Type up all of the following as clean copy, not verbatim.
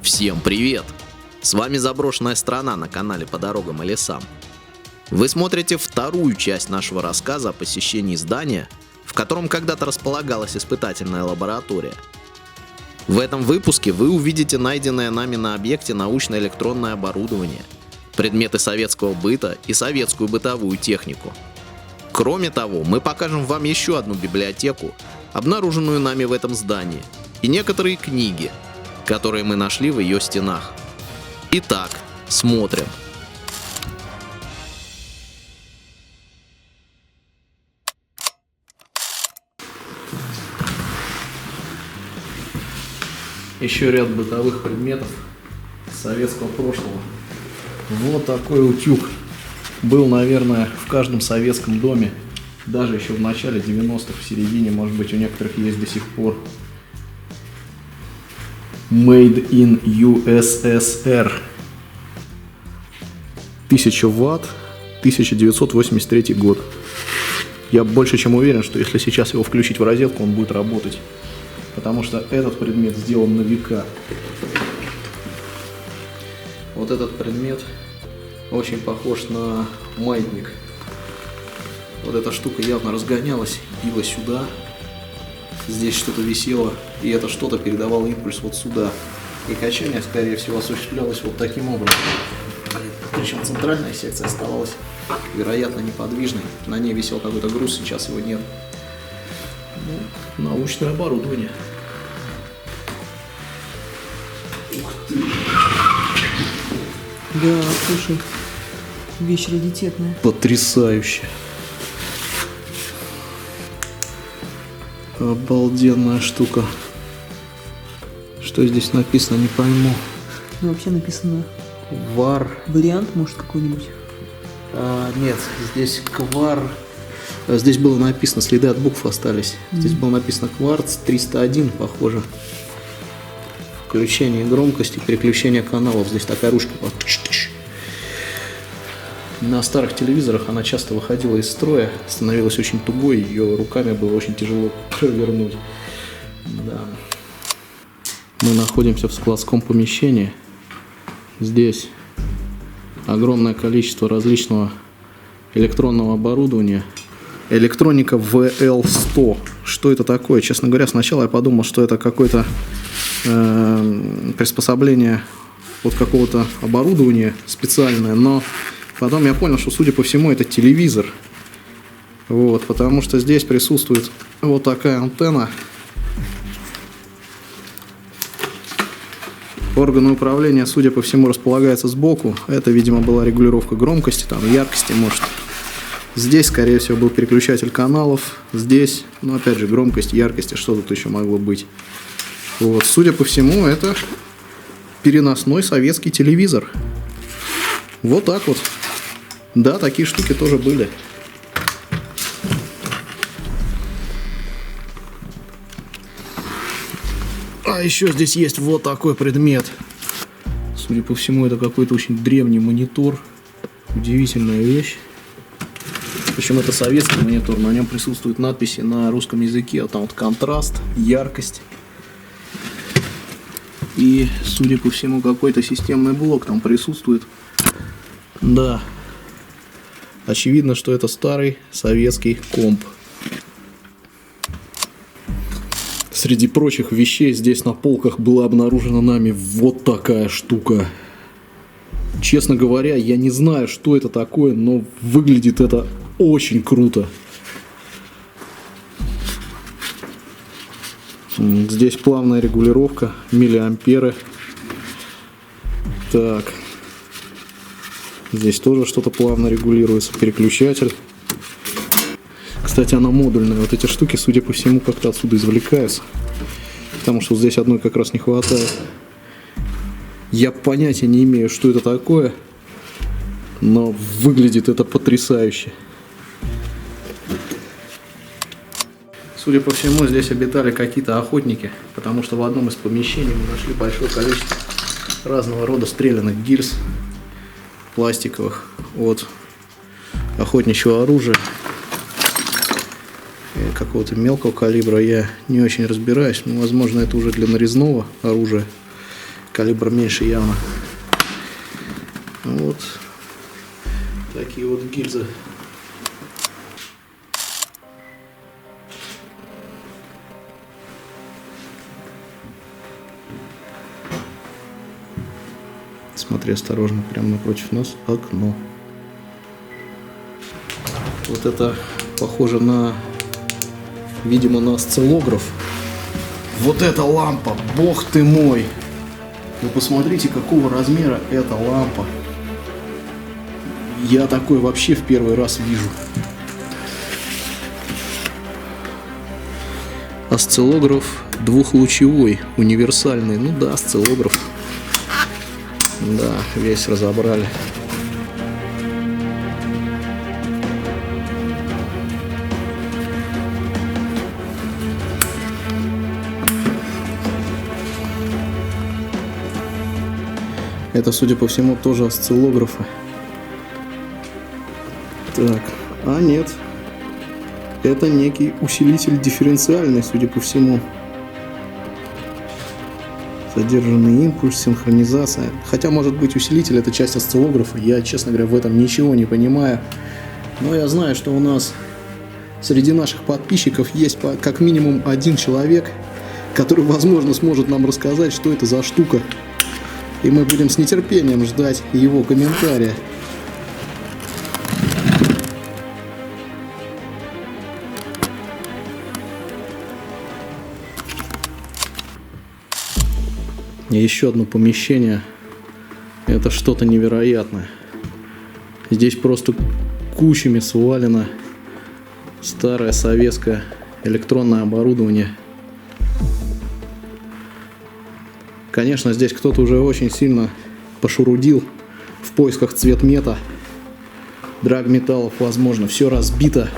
Всем привет! С вами Заброшенная страна на канале По дорогам и лесам. Вы смотрите вторую часть нашего рассказа о посещении здания, в котором когда-то располагалась испытательная лаборатория. В этом выпуске вы увидите найденное нами на объекте научно-электронное оборудование, предметы советского быта и советскую бытовую технику. Кроме того, мы покажем вам еще одну библиотеку, обнаруженную нами в этом здании, и некоторые книги, которые мы нашли в ее стенах. Итак, смотрим. Еще ряд бытовых предметов советского прошлого. Вот такой утюг был, наверное, в каждом советском доме, даже еще в начале 90-х, в середине, может быть, у некоторых есть до сих пор. Made in USSR. 1000 ватт, 1983 год. Я больше чем уверен, что если сейчас его включить в розетку, он будет работать. Потому что этот предмет сделан на века. Вот этот предмет очень похож на маятник. Вот эта штука явно разгонялась, била сюда. Здесь что-то висело, и это что-то передавало импульс вот сюда. И качание, скорее всего, осуществлялось вот таким образом. Причем центральная секция оставалась, вероятно, неподвижной. На ней висел какой-то груз, сейчас его нет. Научное оборудование. Ух ты! Да, слушай, вещь раритетная. Потрясающе! Обалденная штука. Что здесь написано, не пойму. Ну, вообще написано Вар. вариант, может, какой-нибудь. Нет, здесь квар. Здесь было написано, следы от букв остались. Здесь было написано кварц 301, похоже. Включение громкости, переключение каналов. Здесь такая ручка была. На старых телевизорах она часто выходила из строя, становилась очень тугой, ее руками было очень тяжело провернуть. Да. Мы находимся в складском помещении. Здесь огромное количество различного электронного оборудования. Электроника VL100. Что это такое? Честно говоря, сначала я подумал, что это какое-то приспособление от какого-то оборудования специальное, но потом я понял, что, судя по всему, это телевизор. Вот, потому что здесь присутствует вот такая антенна. Органы управления, судя по всему, располагаются сбоку. Это, видимо, была регулировка громкости, там, яркости, может. Здесь, скорее всего, был переключатель каналов. Здесь, ну, опять же, громкость, яркость, что тут еще могло быть. Вот, судя по всему, это переносной советский телевизор. Вот так вот. Да, такие штуки тоже были. А еще здесь есть вот такой предмет. Судя по всему, это какой-то очень древний монитор. Удивительная вещь. Причем это советский монитор, на нем присутствуют надписи на русском языке. Там вот контраст, яркость. И, судя по всему, какой-то системный блок там присутствует. Да. Очевидно, что это старый советский комп. Среди прочих вещей здесь на полках была обнаружена нами вот такая штука. Честно говоря, я не знаю, что это такое, но выглядит это очень круто. Здесь плавная регулировка, миллиамперы. Так. Здесь тоже что-то плавно регулируется, переключатель. Кстати, она модульная. Вот эти штуки, судя по всему, как-то отсюда извлекаются. Потому что здесь одной как раз не хватает. Я понятия не имею, что это такое. Но выглядит это потрясающе. Судя по всему, здесь обитали какие-то охотники. Потому что в одном из помещений мы нашли большое количество разного рода стрелянных гильз. Пластиковых. От охотничьего оружия. Какого-то мелкого калибра я не очень разбираюсь, но, возможно, это уже для нарезного оружия. Калибр меньше явно. Вот такие вот гильзы. Смотри осторожно, прямо напротив нас окно. Вот это похоже на, видимо, на осциллограф. Вот эта лампа, бог ты мой! Вы посмотрите, какого размера эта лампа. Я такой вообще в первый раз вижу. Осциллограф двухлучевой, универсальный. Ну да, осциллограф. Да, весь разобрали. Это, судя по всему, тоже осциллографы. Так, а нет. Это некий усилитель дифференциальный, судя по всему. Задержанный импульс, синхронизация. Хотя, может быть, усилитель — это часть осциллографа. Я, честно говоря, в этом ничего не понимаю. Но я знаю, что у нас среди наших подписчиков есть как минимум один человек, который, возможно, сможет нам рассказать, что это за штука. И мы будем с нетерпением ждать его комментария. И еще одно помещение. Это что-то невероятное. Здесь просто кучами свалено старое советское электронное оборудование. Конечно, здесь кто-то уже очень сильно пошурудил в поисках цветмета, драгметаллов, возможно. Все разбито,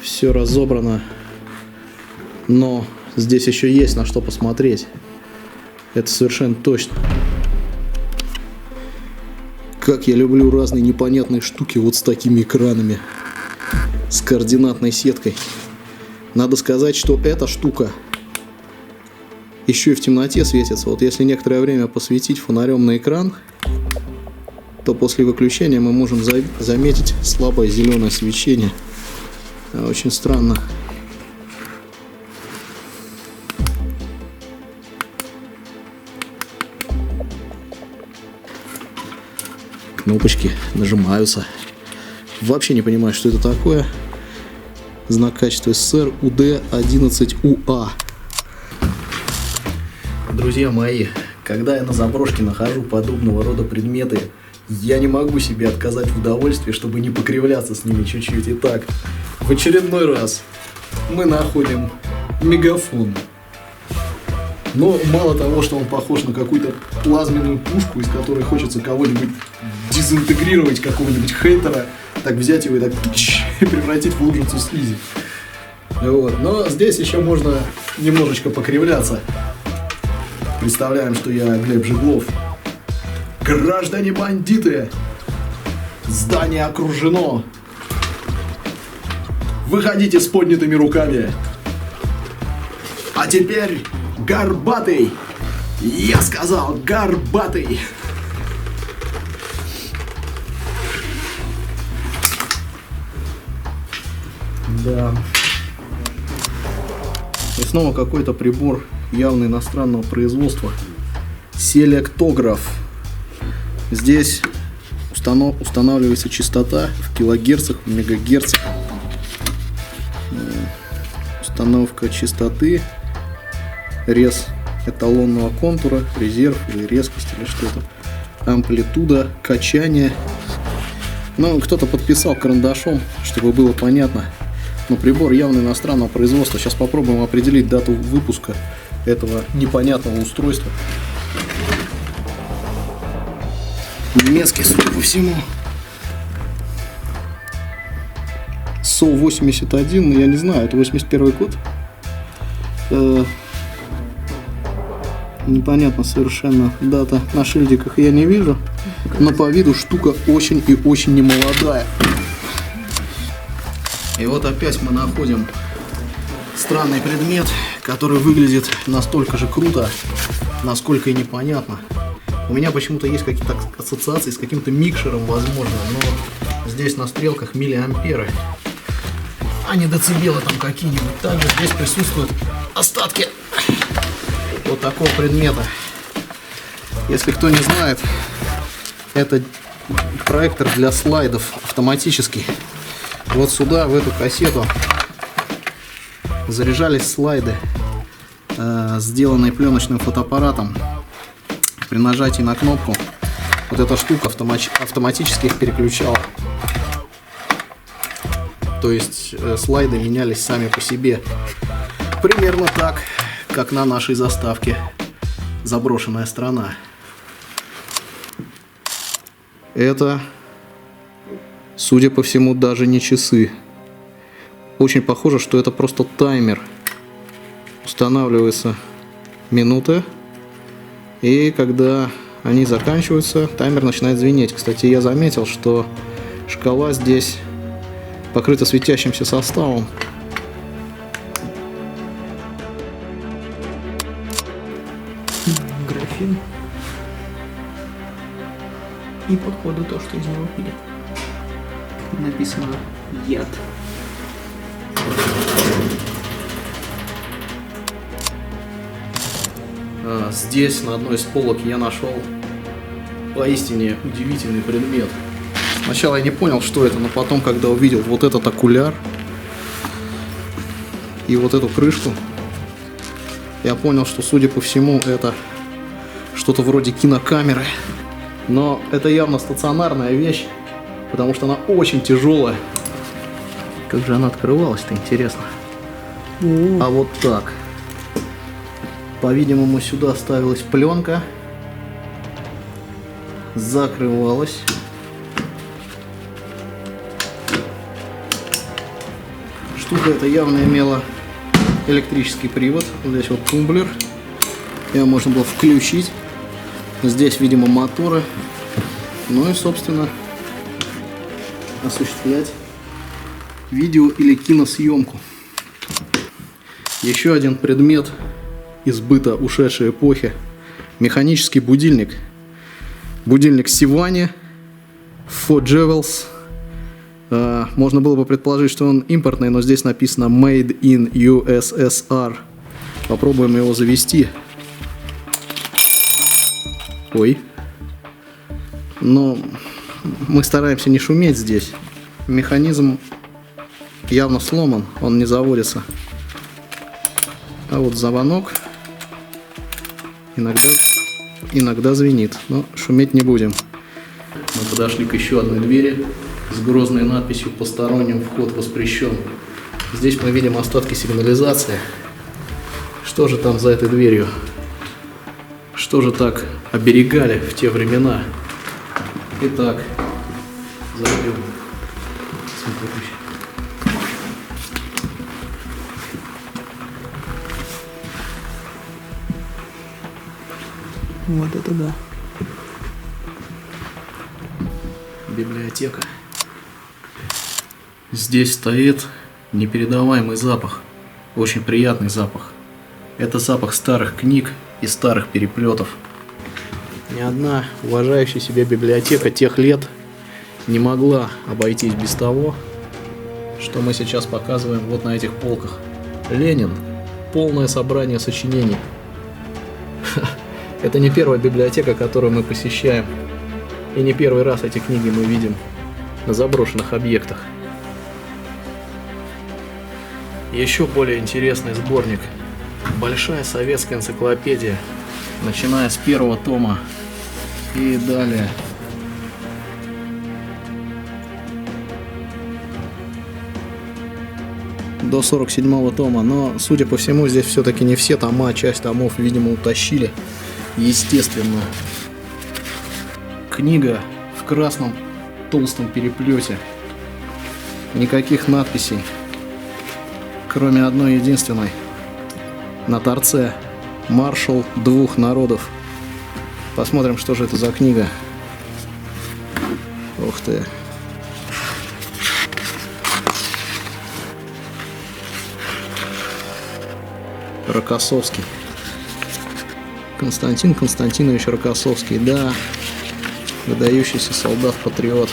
все разобрано, но здесь еще есть на что посмотреть. Это совершенно точно. Как я люблю разные непонятные штуки вот с такими экранами, с координатной сеткой. Надо сказать, что эта штука еще и в темноте светится. Вот если некоторое время посветить фонарем на экран, то после выключения мы можем заметить слабое зеленое свечение. Очень странно. Кнопочки нажимаются. Вообще не понимаю, что это такое. Знак качества СССР УД-11УА. Друзья мои, когда я на заброшке нахожу подобного рода предметы, я не могу себе отказать в удовольствии, чтобы не покривляться с ними чуть-чуть. Итак, в очередной раз мы находим мегафон. Но мало того, что он похож на какую-то плазменную пушку, из которой хочется кого-нибудь дезинтегрировать, какого-нибудь хейтера, так взять его и так превратить в лужицу слизи. Вот. Но здесь еще можно немножечко покривляться. Представляем, что я Глеб Жиглов. Граждане бандиты! Здание окружено! Выходите с поднятыми руками! А теперь горбатый! Я сказал, горбатый! Да. И снова какой-то прибор явно иностранного производства. Селектограф. Здесь устанавливается частота в килогерцах, в мегагерцах. Установка частоты, рез эталонного контура, резерв или резкость или что-то, амплитуда, качание. Ну, кто-то подписал карандашом, чтобы было понятно. Но прибор явно иностранного производства. Сейчас попробуем определить дату выпуска этого непонятного устройства. Немецкий, судя по всему. СО-81, я не знаю, это 81 год. Непонятно совершенно дата на шильдиках я не вижу. Но по виду штука очень и очень немолодая. И вот опять мы находим странный предмет, который выглядит настолько же круто, насколько и непонятно. У меня почему-то есть какие-то ассоциации с каким-то микшером, возможно, но здесь на стрелках миллиамперы, а не децибелы там какие-нибудь. Также здесь присутствуют остатки вот такого предмета. Если кто не знает, это проектор для слайдов автоматический. Вот сюда, в эту кассету, заряжались слайды, сделанные пленочным фотоаппаратом. При нажатии на кнопку вот эта штука автоматически их переключала. То есть слайды менялись сами по себе. Примерно так, как на нашей заставке «Заброшенная страна». Это, судя по всему, даже не часы. Очень похоже, что это просто таймер. Устанавливается минута. И когда они заканчиваются, таймер начинает звенеть. Кстати, я заметил, что шкала здесь покрыта светящимся составом. Графин. И походу то, что из него пили. Написано яд. Здесь на одной из полок я нашел поистине удивительный предмет. Сначала я не понял, что это, но потом, когда увидел вот этот окуляр и вот эту крышку, я понял, что, судя по всему, это что-то вроде кинокамеры. Но это явно стационарная вещь, потому что она очень тяжелая. Как же она открывалась-то, интересно. А вот так. По-видимому, сюда ставилась пленка, закрывалась. Штука эта явно имела электрический привод. Здесь вот тумблер. Его можно было включить. Здесь, видимо, моторы. Ну и, собственно, осуществлять видео или киносъемку. Еще один предмет из быта ушедшей эпохи. Механический будильник. Будильник Сивани Ford Jewels. Можно было бы предположить, что он импортный, но здесь написано Made in USSR. Попробуем его завести. Ой. Но мы стараемся не шуметь здесь. Механизм явно сломан, он не заводится. А вот звонок иногда звенит, но шуметь не будем. Мы подошли к еще одной двери с грозной надписью «Посторонним вход воспрещен». Здесь мы видим остатки сигнализации. Что же там за этой дверью? Что же так оберегали в те времена? Итак, зайдем. Вот это да. Библиотека. Здесь стоит непередаваемый запах. Очень приятный запах. Это запах старых книг и старых переплетов. Ни одна уважающая себя библиотека тех лет не могла обойтись без того, что мы сейчас показываем вот на этих полках. Ленин. Полное собрание сочинений. Это не первая библиотека, которую мы посещаем. И не первый раз эти книги мы видим на заброшенных объектах. Еще более интересный сборник. Большая советская энциклопедия, начиная с первого тома и далее. До 47-го тома, но, судя по всему, здесь все-таки не все тома, часть томов, видимо, утащили. Естественно. Книга в красном толстом переплете. Никаких надписей, кроме одной единственной. На торце «Маршал двух народов». Посмотрим, что же это за книга. Ух ты. Рокоссовский. Константин Константинович Рокоссовский, да, выдающийся солдат-патриот.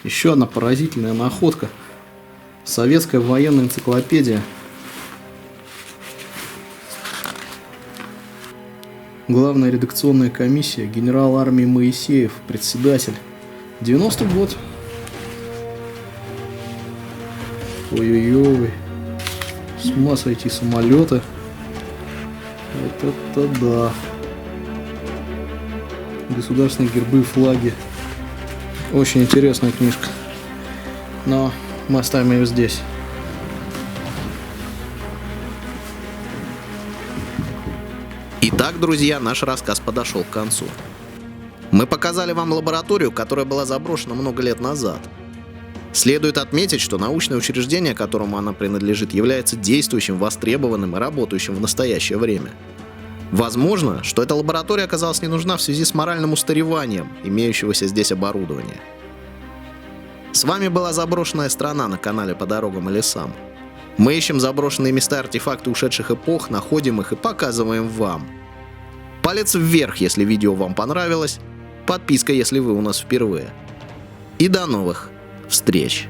Еще одна поразительная находка. Советская военная энциклопедия. Главная редакционная комиссия, генерал армии Моисеев, председатель. 90-й год. Ой-ой-ой. С ума сойти, самолеты. Вот это да. Государственные гербы и флаги. Очень интересная книжка. Но мы оставим ее здесь. Итак, друзья, наш рассказ подошел к концу. Мы показали вам лабораторию, которая была заброшена много лет назад. Следует отметить, что научное учреждение, которому она принадлежит, является действующим, востребованным и работающим в настоящее время. Возможно, что эта лаборатория оказалась не нужна в связи с моральным устареванием имеющегося здесь оборудования. С вами была заброшенная страна на канале «По дорогам и лесам». Мы ищем заброшенные места, артефакты ушедших эпох, находим их и показываем вам. Палец вверх, если видео вам понравилось, подписка, если вы у нас впервые. И до новых встреч!